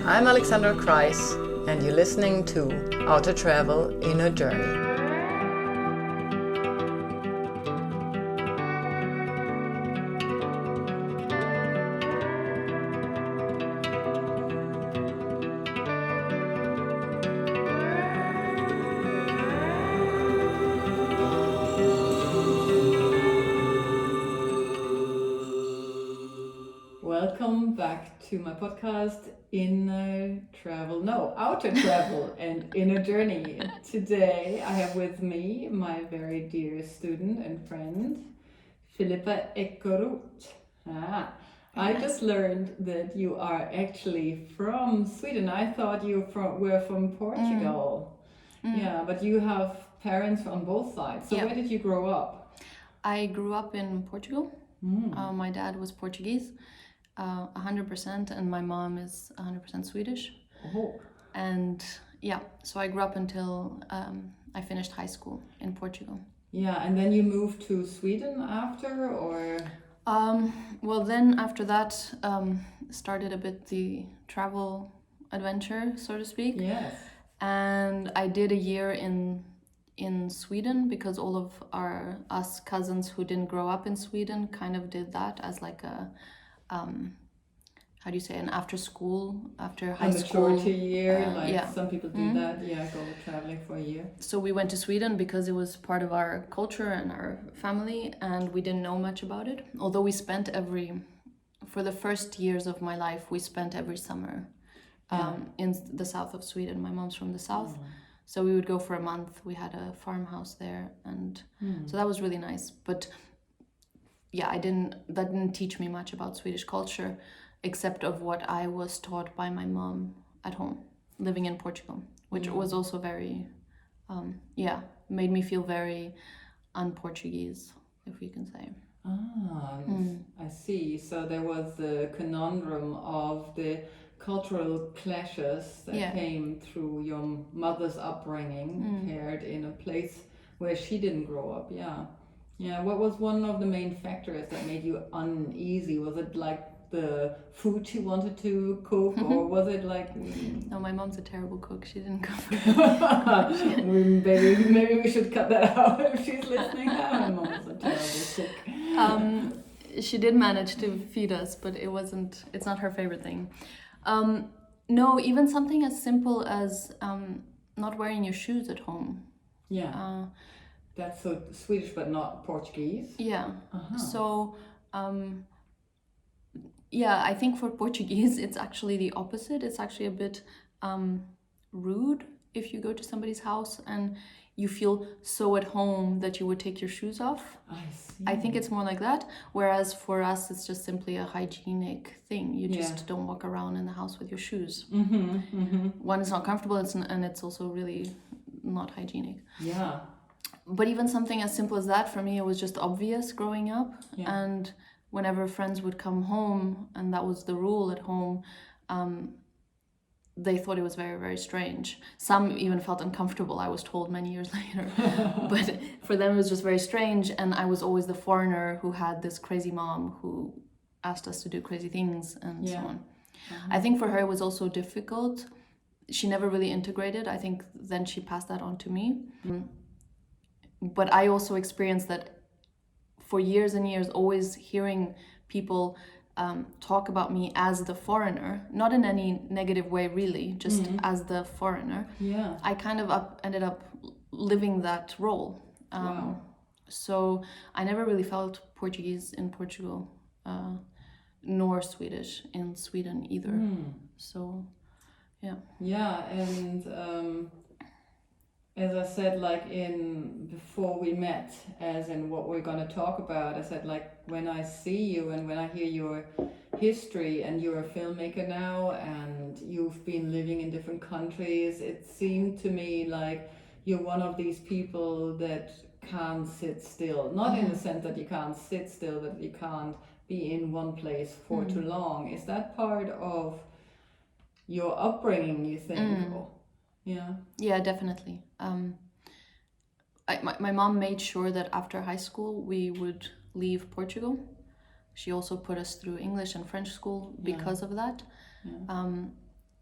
I'm Alexandra, and you're listening to How to Travel in a Journey. Welcome back to my podcast, Outer Travel and Inner Journey. Today I have with me my very dear student and friend, Filipa Ekeroth. I just learned that you are actually from Sweden. I thought you were from Portugal. Yeah, but you have parents on both sides. So where did you grow up? I grew up in Portugal. My dad was Portuguese. 100%, and my mom is 100% Swedish. Oh. And so I grew up until I finished high school in Portugal. Yeah, and then you moved to Sweden after, or? Well, then after that, started a bit the travel adventure, so to speak. Yes. And I did a year in Sweden because all of us cousins who didn't grow up in Sweden kind of did that as like a how do you say, an after high school maturity year, some people do that, go traveling for a year. So we went to Sweden because it was part of our culture and our family, and we didn't know much about it, although we spent for the first years of my life, we spent every summer in the south of Sweden. My mom's from the south. So we would go for a month. We had a farmhouse there, and so that was really nice. But that didn't teach me much about Swedish culture, except of what I was taught by my mom at home, living in Portugal, which was also very, made me feel very un-Portuguese, if you can say. I see. So there was the conundrum of the cultural clashes that came through your mother's upbringing, paired in a place where she didn't grow up. Yeah, what was one of the main factors that made you uneasy? Was it like the food she wanted to cook, or was it like... No, my mom's a terrible cook. She didn't cook. Maybe we should cut that out if she's listening. My mom's a terrible cook. She did manage to feed us, but it's not her favorite thing. No, even something as simple as not wearing your shoes at home. Yeah. That's so Swedish, but not Portuguese? Yeah. So, I think for Portuguese, it's actually the opposite. It's actually a bit rude if you go to somebody's house and you feel so at home that you would take your shoes off. I see. I think it's more like that. Whereas for us, it's just simply a hygienic thing. You just don't walk around in the house with your shoes. One, is not comfortable, and it's also really not hygienic. Yeah. But even something as simple as that, for me, it was just obvious growing up. And whenever friends would come home, and that was the rule at home, they thought it was very, very strange. Some even felt uncomfortable, I was told many years later. But for them, it was just very strange. And I was always the foreigner who had this crazy mom who asked us to do crazy things and so on. I think for her, it was also difficult. She never really integrated. I think then she passed that on to me. But I also experienced that for years and years, always hearing people talk about me as the foreigner, not in any negative way really, just as the foreigner. I kind of ended up living that role. So I never really felt Portuguese in Portugal, nor Swedish in Sweden either. So, and as I said, before we met, as in what we're going to talk about, I said, when I see you and when I hear your history, and you're a filmmaker now, and you've been living in different countries, it seemed to me like you're one of these people that can't sit still. Not in the sense that you can't sit still, that you can't be in one place for too long. Is that part of your upbringing, you think? Yeah, definitely. My mom made sure that after high school we would leave Portugal. She also put us through English and French school because of that.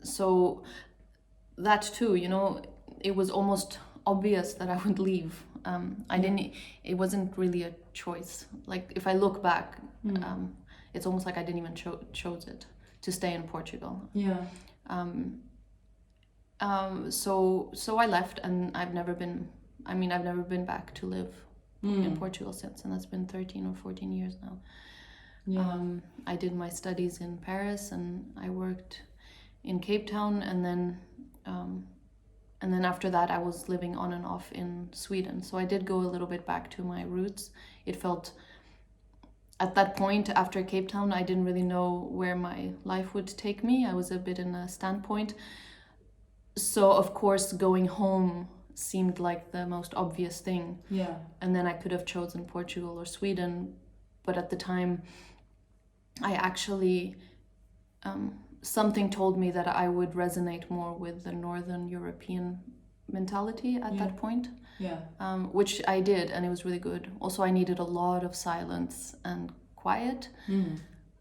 so that too, you know, it was almost obvious that I would leave. It wasn't really a choice. Like if I look back, it's almost like I didn't even chose it to stay in Portugal. Yeah. So I left, and I've never been back to live in Portugal since, and that's been 13 or 14 years now. Yeah. I did my studies in Paris, and I worked in Cape Town, and then after that I was living on and off in Sweden. So I did go a little bit back to my roots. It felt, at that point after Cape Town, I didn't really know where my life would take me. I was a bit in a standpoint. So of course going home seemed like the most obvious thing. Yeah. And then I could have chosen Portugal or Sweden, but at the time I actually something told me that I would resonate more with the Northern European mentality at that point. Yeah. Which I did, and it was really good. Also, I needed a lot of silence and quiet,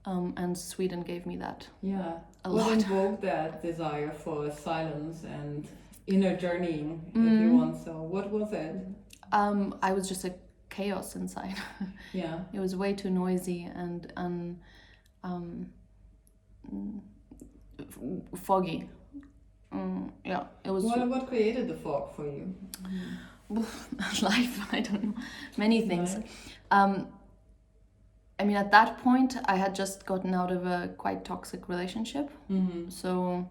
and Sweden gave me that. Yeah. A What lot. invoked that desire for silence and inner journeying, if you want? So, what was it? I was just a chaos inside. Yeah. It was way too noisy and foggy. Yeah, it was. What created the fog for you? Life, I don't know, many things. Right. I mean, at that point, I had just gotten out of a quite toxic relationship. So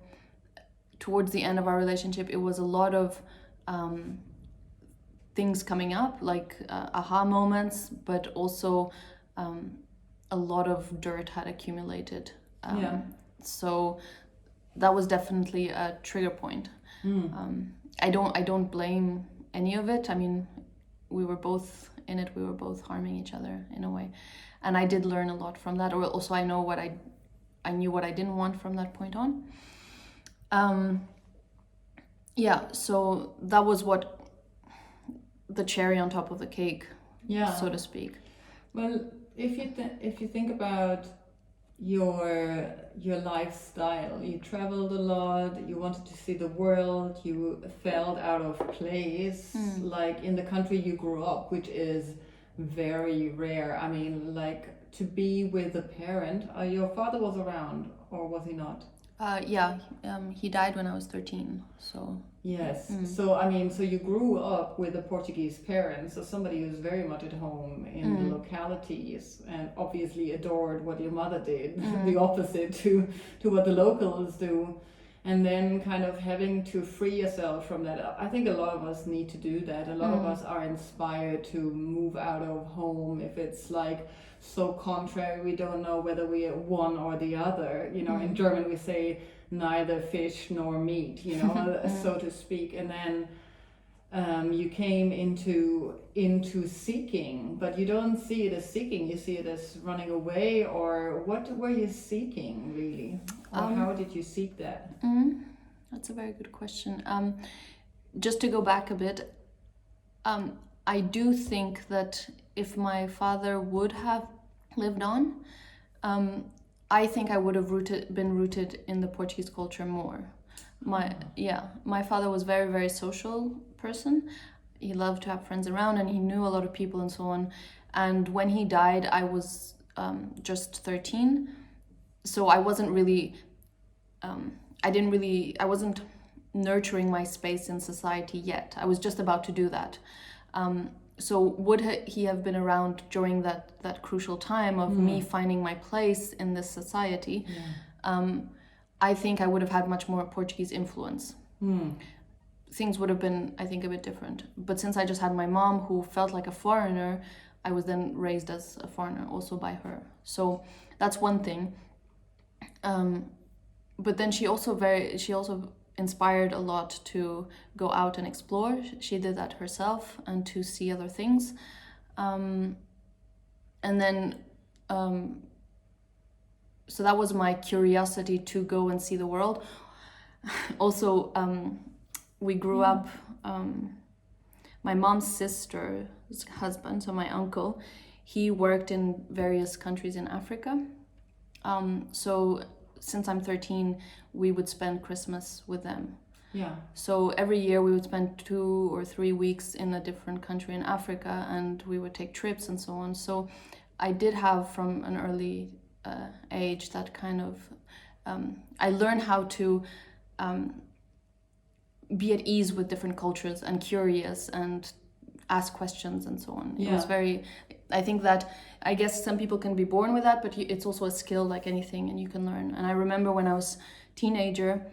towards the end of our relationship, it was a lot of things coming up, like aha moments, but also a lot of dirt had accumulated. So that was definitely a trigger point. I don't blame any of it. I mean, we were both in it. We were both harming each other in a way, and I did learn a lot from that. Or also, I knew what I didn't want from that point on. So that was what the cherry on top of the cake, so to speak. Well, if you think about your lifestyle, you traveled a lot, you wanted to see the world, you felt out of place, like in the country you grew up, which is very rare. I mean, like to be with a parent. Your father was around, or was he not? He died when I was 13, so... Yes. So, I mean, so you grew up with a Portuguese parent, so somebody who's very much at home in the localities, and obviously adored what your mother did, the opposite to what the locals do. And then kind of having to free yourself from that. I think a lot of us need to do that. A lot of us are inspired to move out of home if it's like so contrary, we don't know whether we are one or the other. You know, in German we say neither fish nor meat, you know, so to speak. And then you came into seeking, but you don't see it as seeking, you see it as running away. Or what were you seeking really? Or how did you seek that? That's a very good question. Just to go back a bit, I do think that if my father would have lived on, I think I would have been rooted in the Portuguese culture more. My father was very, very social person. He loved to have friends around, and he knew a lot of people and so on. And when he died, I was just 13, so I wasn't really, I wasn't nurturing my space in society yet. I was just about to do that. So would he have been around during that crucial time of me finding my place in this society? I think I would have had much more Portuguese influence. Things would have been, I think, a bit different. But since I just had my mom who felt like a foreigner, I was then raised as a foreigner also by her. So that's one thing. But then she also inspired a lot to go out and explore. She did that herself, and to see other things. And then, so that was my curiosity to go and see the world. Also, we grew up, my mom's sister's husband, so my uncle, he worked in various countries in Africa. So since I'm 13, we would spend Christmas with them. Yeah. So every year we would spend 2 or 3 weeks in a different country in Africa, and we would take trips and so on. So I did have from an early age that kind of, I learned how to be at ease with different cultures and curious and ask questions and so on. It was very, I think that, I guess some people can be born with that, but it's also a skill like anything, and you can learn. And I remember when I was teenager,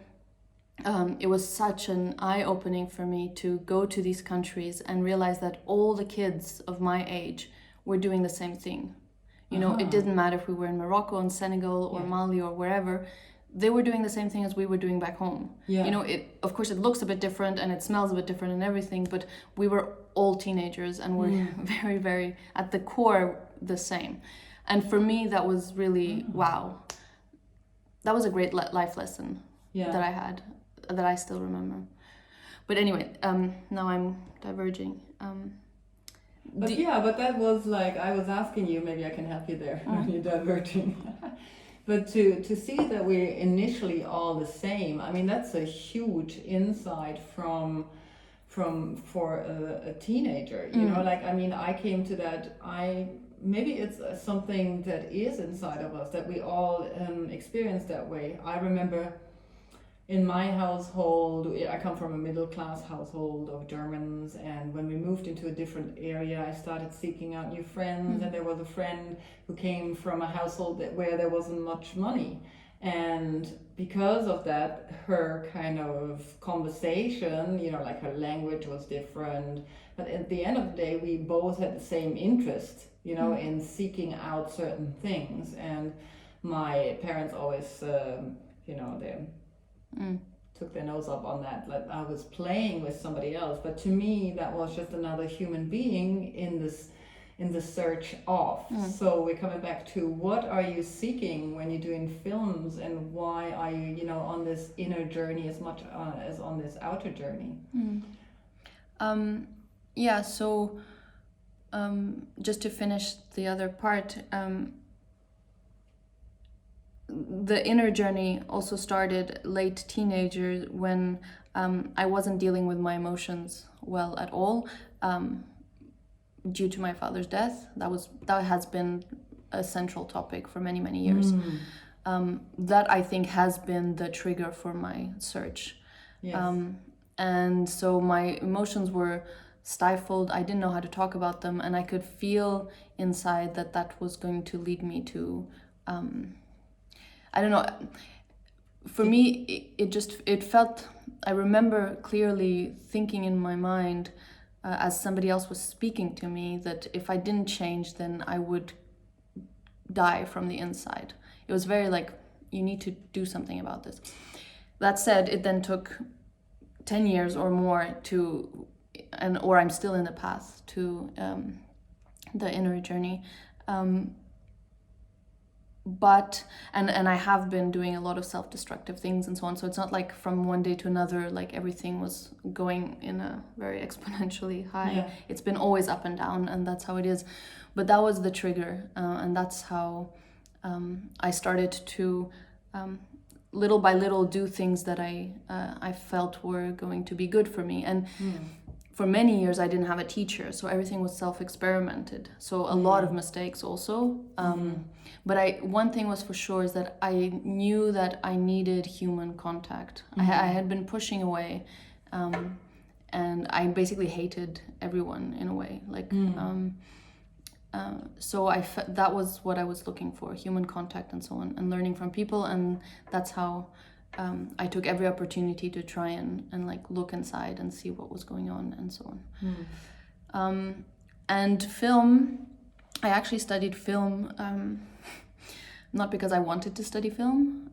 it was such an eye-opening for me to go to these countries and realize that all the kids of my age were doing the same thing. You know, it didn't matter if we were in Morocco and Senegal or Mali or wherever, they were doing the same thing as we were doing back home. You know, of course it looks a bit different and it smells a bit different and everything, but we were all teenagers and we're very, very, at the core, the same. And for me, that was really, wow. That was a great life lesson that I had, that I still remember. But anyway, now I'm diverging. But that was like, I was asking you, maybe I can help you there when you're diverging. But to see that we're initially all the same, I mean, that's a huge insight for a teenager, you know, like, I mean, I came to that, maybe it's something that is inside of us, that we all experience that way. I remember in my household, I come from a middle class household of Germans, and when we moved into a different area, I started seeking out new friends, and there was a friend who came from a household where there wasn't much money. And because of that, her kind of conversation, you know, like her language was different. But at the end of the day, we both had the same interest, you know, in seeking out certain things. And my parents always, you know, they took their nose up on that. Like, I was playing with somebody else, but to me, that was just another human being in the search of. So we're coming back to, what are you seeking when you're doing films, and why are you, you know, on this inner journey as much as on this outer journey? So just to finish the other part, the inner journey also started late teenager when I wasn't dealing with my emotions well at all. Due to my father's death, that has been a central topic for many, many years. That, I think, has been the trigger for my search. And so my emotions were stifled. I didn't know how to talk about them, and I could feel inside that was going to lead me to, I don't know. For me, it felt, I remember clearly thinking in my mind, as somebody else was speaking to me, that if I didn't change, then I would die from the inside. It was very like, you need to do something about this. That said, it then took 10 years or more or I'm still in the path to the inner journey. But I have been doing a lot of self-destructive things and so on, so it's not like from one day to another like everything was going in a very exponentially high. It's been always up and down, and that's how it is. But that was the trigger, and that's how I started to little by little do things that I felt were going to be good for me. And for many years I didn't have a teacher, so everything was self-experimented, so a lot of mistakes also. But one thing was for sure, is that I knew that I needed human contact. I had been pushing away, and I basically hated everyone in a way. Like, so that was what I was looking for: human contact and so on, and learning from people. And that's how I took every opportunity to try and like look inside and see what was going on and so on. And film, I actually studied film, not because I wanted to study film.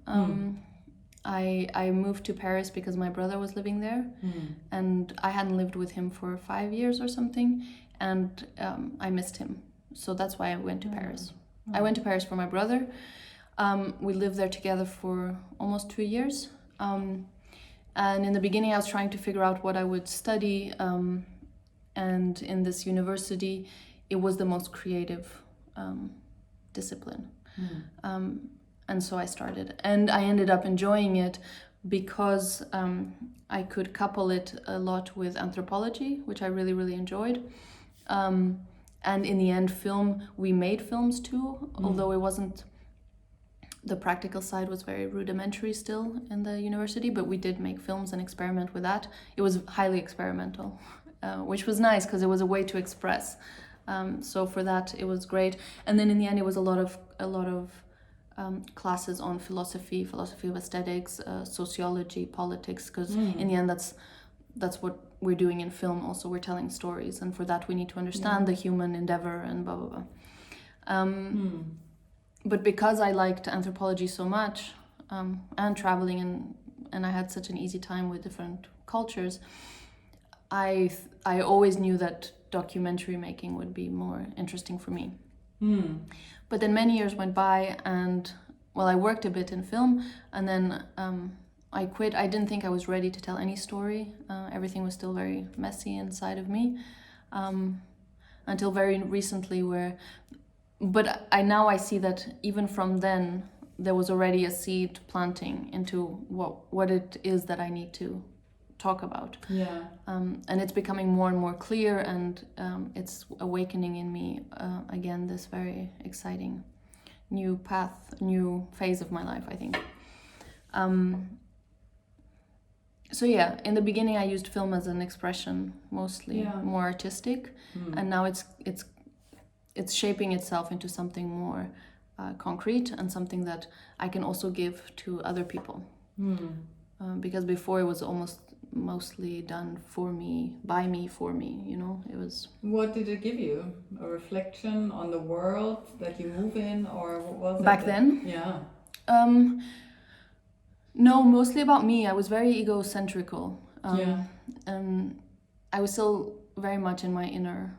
I moved to Paris because my brother was living there, and I hadn't lived with him for 5 years or something, and I missed him. So that's why I went to Paris. I went to Paris for my brother. We lived there together for almost 2 years. And in the beginning I was trying to figure out what I would study. And in this university, it was the most creative discipline. and so I started, and I ended up enjoying it because I could couple it a lot with anthropology, which I really, really enjoyed. And in the end, we made films too, although it wasn't, the practical side was very rudimentary still in the university, but we did make films and experiment with that. It was highly experimental, which was nice because it was a way to express. So for that, it was great. And then in the end, it was a lot of classes on philosophy of aesthetics, sociology, politics, because in the end, that's what we're doing in film. Also, we're telling stories, and for that, we need to understand the human endeavor and blah blah blah. But because I liked anthropology so much, and traveling, and I had such an easy time with different cultures, I always knew that documentary making would be more interesting for me. But then many years went by, and well, I worked a bit in film, and then I quit. I didn't think I was ready to tell any story. Everything was still very messy inside of me, until very recently, but I see that even from then there was already a seed planting into what it is that I need to talk about. Yeah. And it's becoming more and more clear, and it's awakening in me again this very exciting new path, new phase of my life, I think. So yeah, in the beginning I used film as an expression, mostly more artistic, and now it's shaping itself into something more concrete and something that I can also give to other people. Because before it was mostly done for me, by me, for me, it was... What did it give you? A reflection on the world that you move in, or what was it? Back then? Yeah. No, mostly about me. I was very egocentrical. Yeah. I was still very much in my inner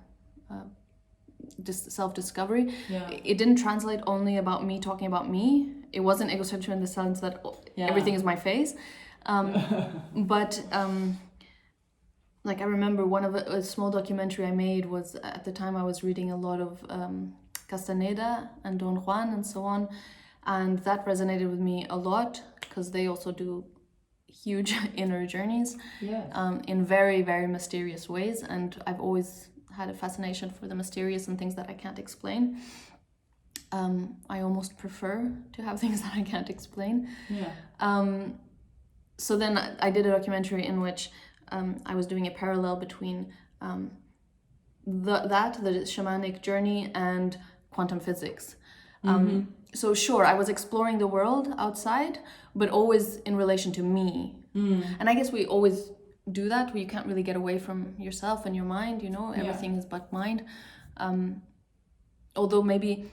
self-discovery. Yeah. It didn't translate only about me talking about me. It wasn't egocentric in the sense that everything is my face. But like I remember one of a small documentary I made was, at the time I was reading a lot of Castaneda and Don Juan and so on, and that resonated with me a lot because they also do huge inner journeys in very, very mysterious ways, and I've always had a fascination for the mysterious and things that I can't explain. I almost prefer to have things that I can't explain. So then I did a documentary in which I was doing a parallel between the shamanic journey and quantum physics. So sure, I was exploring the world outside, but always in relation to me. And I guess we always do that, where you can't really get away from yourself and your mind, everything is but mind. Although maybe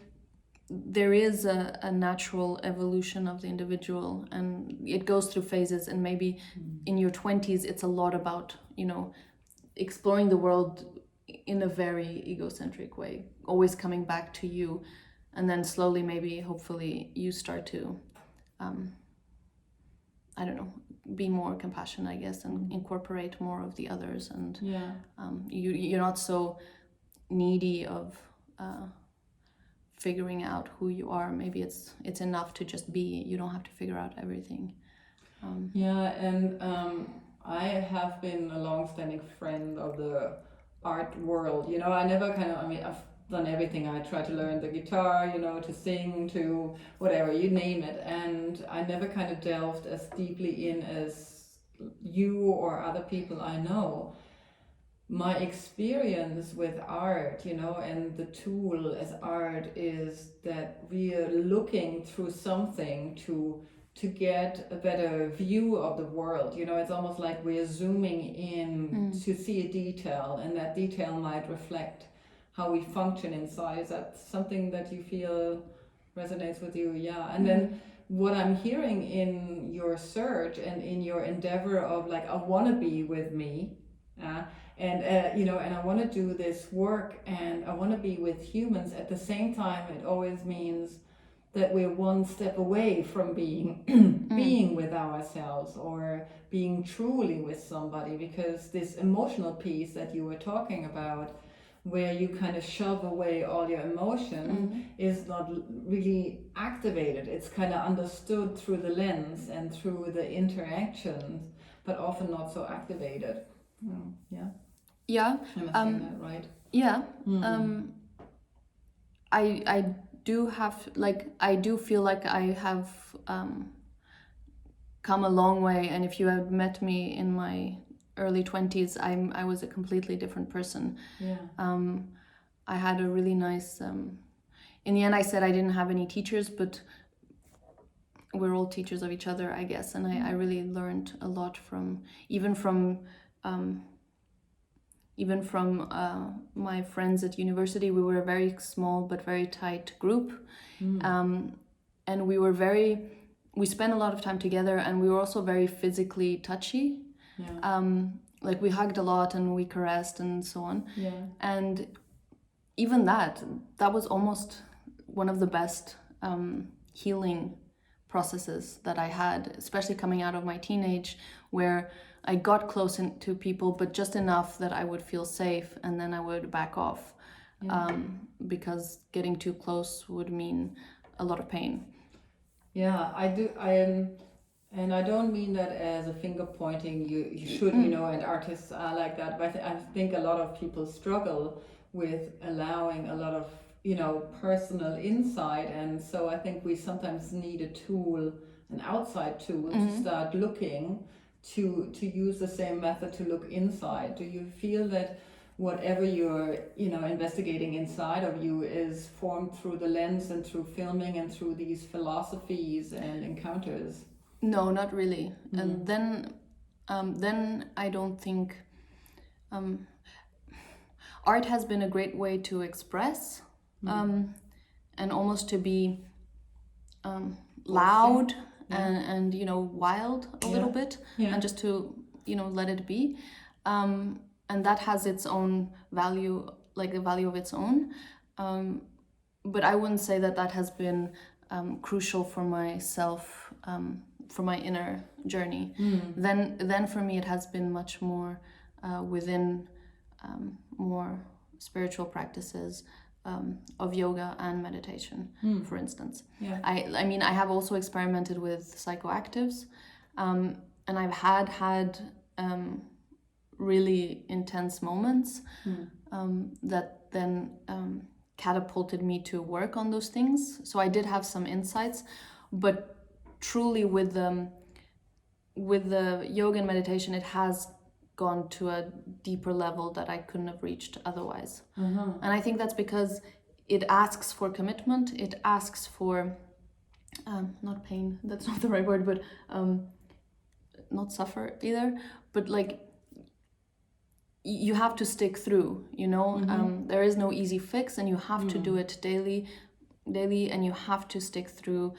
there is a natural evolution of the individual, and it goes through phases, and maybe in your 20s it's a lot about exploring the world in a very egocentric way, always coming back to you, and then slowly, maybe hopefully you start to I don't know, be more compassionate, I guess, and incorporate more of the others, and you're not so needy of figuring out who you are. Maybe it's enough to just be. You don't have to figure out everything. I have been a long-standing friend of the art world. I never I've done everything. I tried to learn the guitar, to sing, to whatever, you name it. And I never kind of delved as deeply in as you or other people I know. My experience with art, and the tool as art is that we are looking through something to get a better view of the world. It's almost like we're zooming in to see a detail, and that detail might reflect how we function inside. Is that something that you feel resonates with you? Yeah. And then what I'm hearing in your search and in your endeavor of like, I want to be with me, and I want to do this work, and I want to be with humans. At the same time, it always means that we're one step away from being with ourselves, or being truly with somebody, because this emotional piece that you were talking about where you kind of shove away all your emotion is not really activated. It's kind of understood through the lens and through the interactions, but often not so activated. Yeah. Yeah. Am I saying that right? Yeah. I do have, like, I do feel like I have come a long way, and if you had met me in my early 20s, I was a completely different person. Yeah. I had a really nice in the end I said I didn't have any teachers, but we're all teachers of each other, I guess, and I really learned a lot from my friends at university. We were a very small but very tight group, and we spent a lot of time together, and we were also very physically touchy. Like we hugged a lot and we caressed and so on. And even that was almost one of the best healing processes that I had, especially coming out of my teenage, where I got close to people, but just enough that I would feel safe, and then I would back off, because getting too close would mean a lot of pain. Yeah, I do. And I don't mean that as a finger pointing. You should, and artists are like that. But I think a lot of people struggle with allowing a lot of, personal insight. And so I think we sometimes need a tool, an outside tool, to start looking, to use the same method to look inside. Do you feel that whatever you're investigating inside of you is formed through the lens and through filming and through these philosophies and encounters? No, not really. And then I don't think art has been a great way to express, and almost to be loud and wild a little bit, and just to let it be. And that has its own value, like a value of its own. But I wouldn't say that has been crucial for myself, for my inner journey. Then for me it has been much more within more spiritual practices of yoga and meditation, for instance. I mean, I have also experimented with psychoactives, and I've had really intense moments that then catapulted me to work on those things. So I did have some insights, but truly with the yoga and meditation, it has gone to a deeper level that I couldn't have reached otherwise. And I think that's because it asks for commitment. It asks for not pain, that's not the right word, but not suffer either, but like you have to stick through, there is no easy fix, and you have to do it daily, and you have to stick through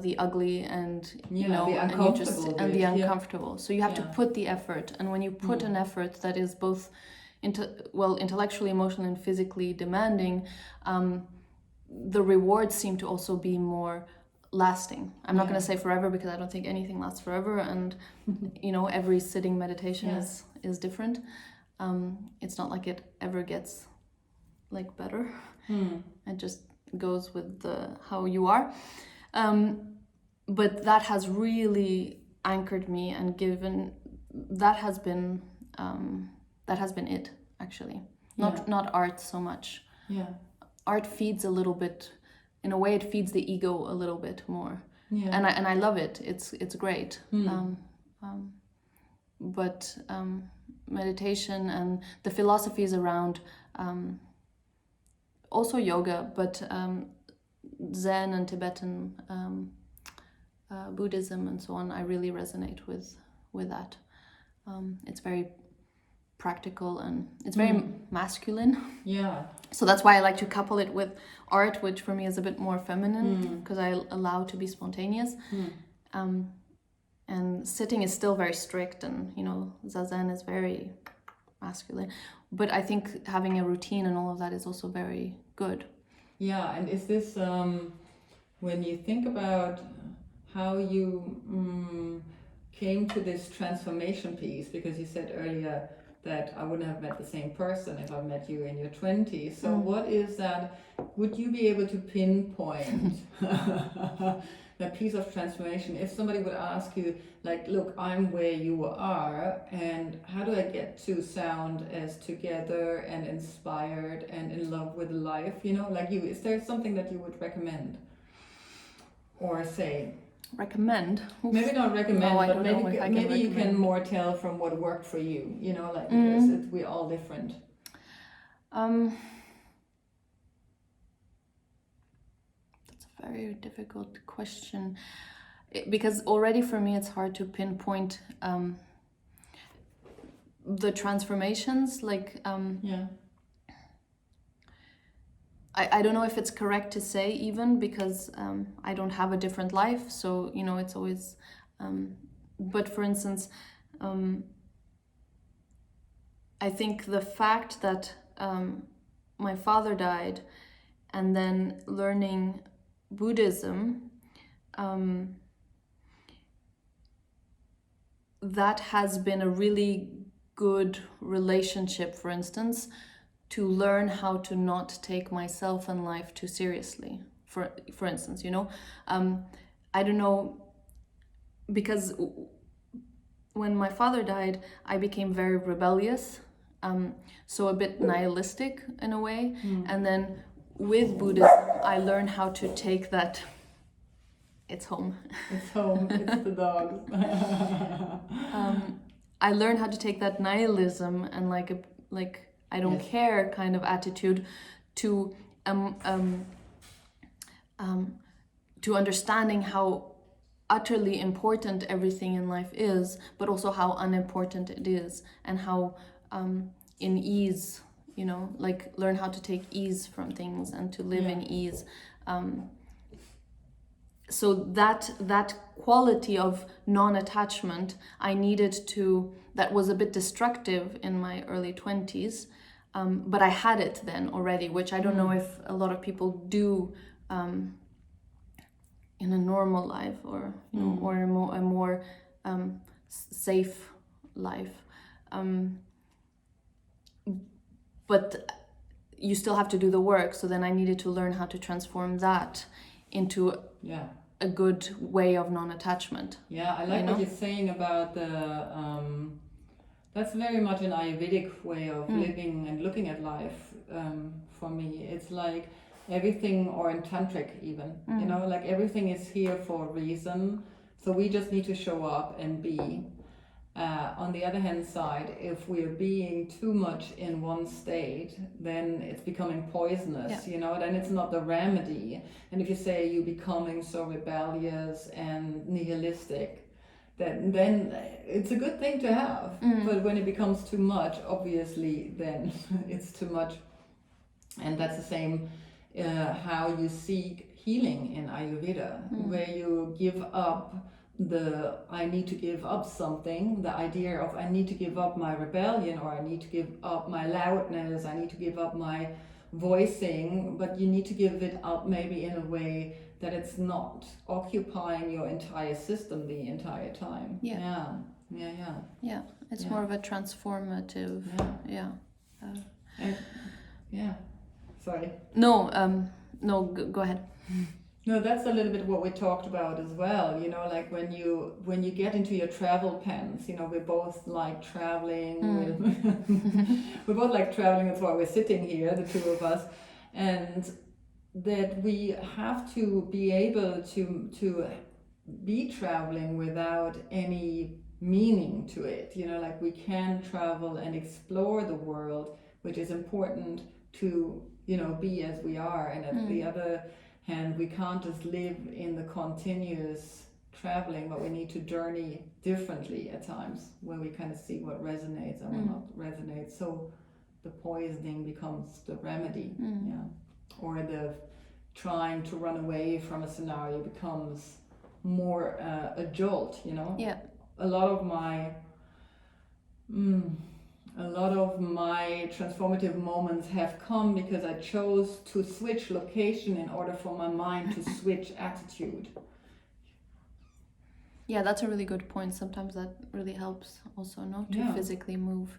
the ugly and the uncomfortable and the uncomfortable. So you have to put the effort, and when you put an effort that is both intellectually, emotionally, and physically demanding, the rewards seem to also be more lasting. I'm not going to say forever, because I don't think anything lasts forever, and every sitting meditation is different. It's not like it ever gets like better. It just goes with how you are. But that has really anchored me, and that has been it, actually. Not art so much. Art feeds a little bit, in a way it feeds the ego a little bit more. And I love it. It's great. But meditation and the philosophies around also yoga, but Zen and Tibetan Buddhism and so on, I really resonate with that. It's very practical, and it's very masculine. So that's why I like to couple it with art, which for me is a bit more feminine, because I allow to be spontaneous. And sitting is still very strict, and Zazen is very masculine. But I think having a routine and all of that is also very good. And is this, when you think about how you came to this transformation piece, because you said earlier that I wouldn't have met the same person if I met you in your 20s. So what is that? Would you be able to pinpoint that piece of transformation? If somebody would ask you, like, look, I'm where you are, and how do I get to sound as together and inspired and in love with life? You know, like you, is there something that you would recommend or say? Recommend? Oof. Maybe not recommend, No, I but don't know if I can maybe you recommend. can more tell from what worked for you. You know, like because we're all different. That's a very difficult question. Because already for me it's hard to pinpoint the transformations, like I don't know if it's correct to say, even because I don't have a different life, so you know it's always but for instance I think the fact that my father died and then learning Buddhism, that has been a really good relationship, for instance, to learn how to not take myself and life too seriously. For instance, you know, I don't know, because when my father died, I became very rebellious, so a bit nihilistic in a way. And then with Buddhism, I learned how to take that. It's home. It's home. It's the dog. I learned how to take that nihilism and like I don't care kind of attitude to understanding how utterly important everything in life is, but also how unimportant it is, and how in ease, you know, like learn how to take ease from things and to live in ease. So that quality of non-attachment I needed to, that was a bit destructive in my early 20s, but I had it then already, which I don't know if a lot of people do in a normal life, or you know, or a more safe life. But you still have to do the work, so then I needed to learn how to transform that into a good way of non-attachment. Yeah, I like what you're saying about the that's very much an Ayurvedic way of living and looking at life. For me, it's like everything, or in tantric even, you know, like everything is here for a reason, so we just need to show up and be. On the other hand side, if we're being too much in one state, then it's becoming poisonous, you know, then it's not the remedy. And if you say you're becoming so rebellious and nihilistic, then it's a good thing to have. But when it becomes too much, obviously, then it's too much. And that's the same how you seek healing in Ayurveda, where you give up I need to give up something, the idea of I need to give up my rebellion, or I need to give up my loudness, I need to give up my voicing, but you need to give it up maybe in a way that it's not occupying your entire system the entire time. Yeah, it's more of a transformative. Sorry. No, go ahead. No, that's a little bit what we talked about as well. You know, like when you get into your travel pants, you know, we both like traveling. We both like traveling. That's why we're sitting here, the two of us, and that we have to be able to be traveling without any meaning to it. You know, like we can travel and explore the world, which is important to, you know, be as we are, and at the other hand, we can't just live in the continuous traveling, but we need to journey differently at times, where we kind of see what resonates and what not resonates. So the poisoning becomes the remedy, or the trying to run away from a scenario becomes more a jolt, you know. A lot of my transformative moments have come because I chose to switch location in order for my mind to switch attitude. Yeah, that's a really good point. Sometimes that really helps also, no? To physically move.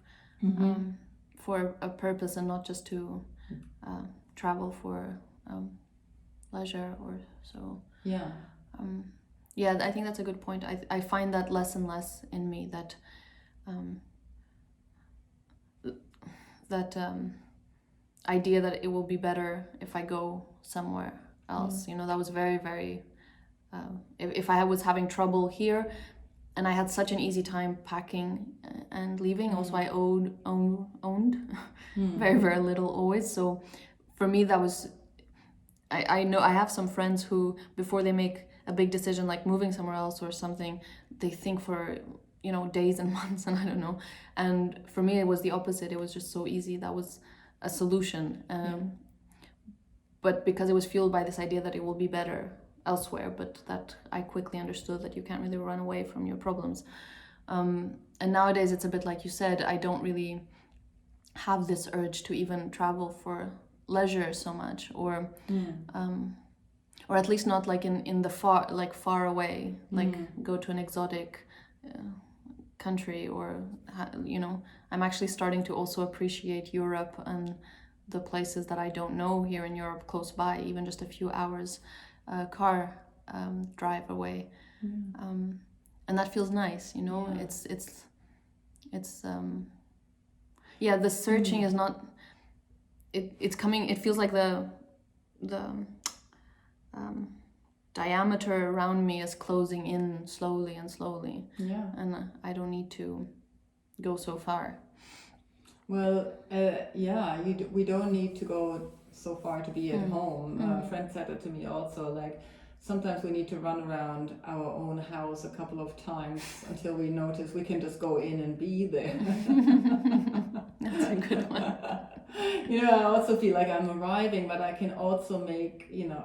for a purpose and not just to travel for leisure or so. Yeah. Yeah, I think that's a good point. I find that less and less in me, that idea that it will be better if I go somewhere else. You know, that was very, very... if I was having trouble here, and I had such an easy time packing and leaving. Also, I owned very, very little always. So for me, that was... I know I have some friends who, before they make a big decision like moving somewhere else or something, they think for, you know, days and months, and I don't know. And for me, it was the opposite. It was just so easy. That was a solution. But because it was fueled by this idea that it will be better elsewhere, but that I quickly understood that you can't really run away from your problems. And nowadays it's a bit like you said, I don't really have this urge to even travel for leisure so much, or at least not like in the far away, like go to an exotic country, or you know, I'm actually starting to also appreciate Europe and the places that I don't know here in Europe close by, even just a few hours car drive away, and that feels nice, you know. It's yeah, the searching is not... it's coming. It feels like the diameter around me is closing in slowly and slowly. Yeah. And I don't need to go so far. Well, yeah, we don't need to go so far to be at home. A friend said it to me also, like, sometimes we need to run around our own house a couple of times until we notice we can just go in and be there. That's a good one. You know, I also feel like I'm arriving, but I can also make, you know,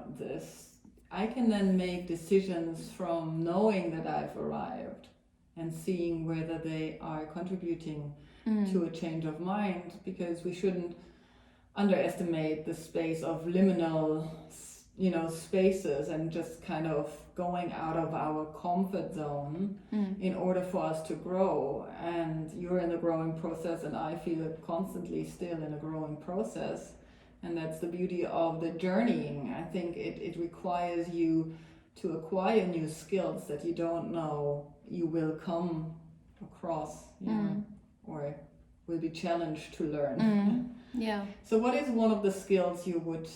I can then make decisions from knowing that I've arrived and seeing whether they are contributing to a change of mind, because we shouldn't underestimate the space of liminal, you know, spaces, and just kind of going out of our comfort zone in order for us to grow. And you're in the growing process, and I feel it constantly still in a growing process. And that's the beauty of the journeying. I think it requires you to acquire new skills that you don't know you will come across, you know, or will be challenged to learn. Yeah. So what is one of the skills you would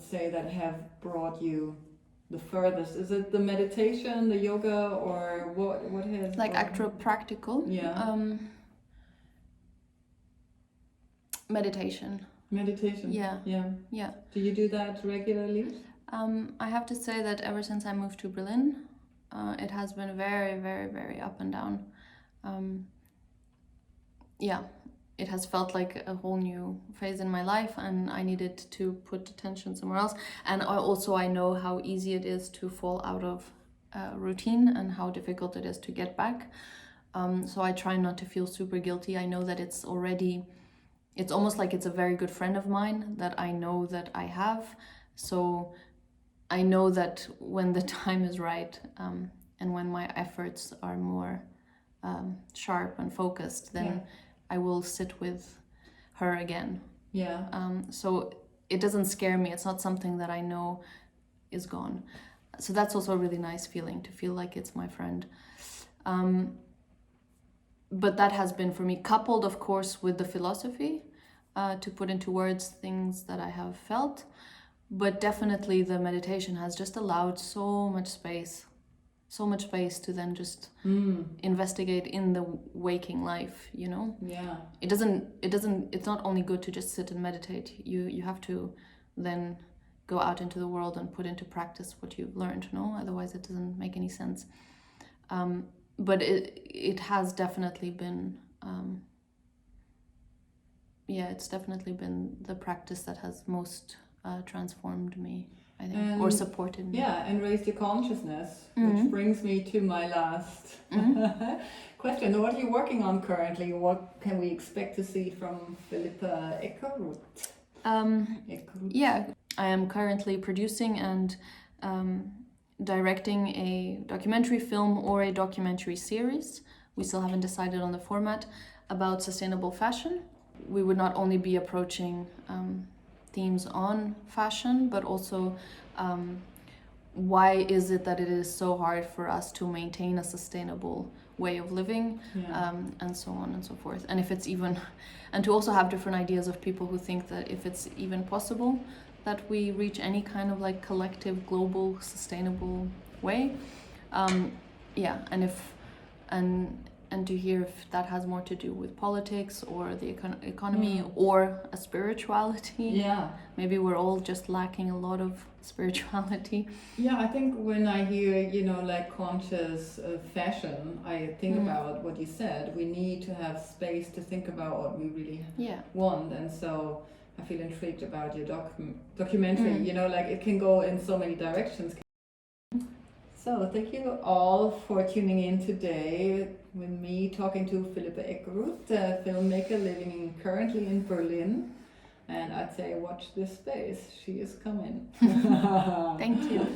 say that have brought you the furthest? Is it the meditation, the yoga, or what has... Like actual practical? Yeah. Meditation. Meditation? Yeah. Yeah. Yeah. Do you do that regularly? I have to say that ever since I moved to Berlin, it has been very, very, very up and down. Yeah, it has felt like a whole new phase in my life, and I needed to put attention somewhere else. And I know how easy it is to fall out of routine and how difficult it is to get back. So I try not to feel super guilty. I know that it's almost like it's a very good friend of mine that I know that I have. So I know that when the time is right, and when my efforts are more sharp and focused, then I will sit with her again. Yeah. So it doesn't scare me. It's not something that I know is gone. So that's also a really nice feeling, to feel like it's my friend. But that has been for me, coupled of course with the philosophy, to put into words things that I have felt. But definitely the meditation has just allowed so much space to then just investigate in the waking life, you know? Yeah. It's not only good to just sit and meditate. You have to then go out into the world and put into practice what you've learned, no? Otherwise it doesn't make any sense. But it has definitely been, it's definitely been the practice that has most transformed me, I think, or supported me. Yeah, and raised your consciousness, which brings me to my last question. What are you working on currently? What can we expect to see from Filipa Ekeroth? Yeah, I am currently producing and directing a documentary film or a documentary series. We still haven't decided on the format. about sustainable fashion. We would not only be approaching themes on fashion, but also why is it that it is so hard for us to maintain a sustainable way of living, and so on and so forth. And if it's even, and to also have different ideas of people who think that if it's even possible that we reach any kind of like collective, global, sustainable way. And to hear if that has more to do with politics or the economy or a spirituality. Yeah. Maybe we're all just lacking a lot of spirituality. Yeah, I think when I hear, like conscious fashion, I think about what you said. We need to have space to think about what we really want. And so I feel intrigued about your documentary, like it can go in so many directions. So thank you all for tuning in today with me talking to Filipa Ekeroth, a filmmaker living currently in Berlin. And I'd say watch this space. She is coming. Thank you.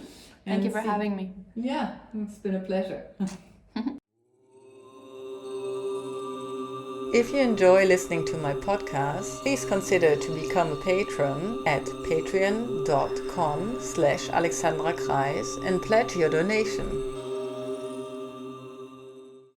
Thank you for having me. Yeah, it's been a pleasure. If you enjoy listening to my podcast, please consider to become a patron at patreon.com/Alexandra Kreis and pledge your donation.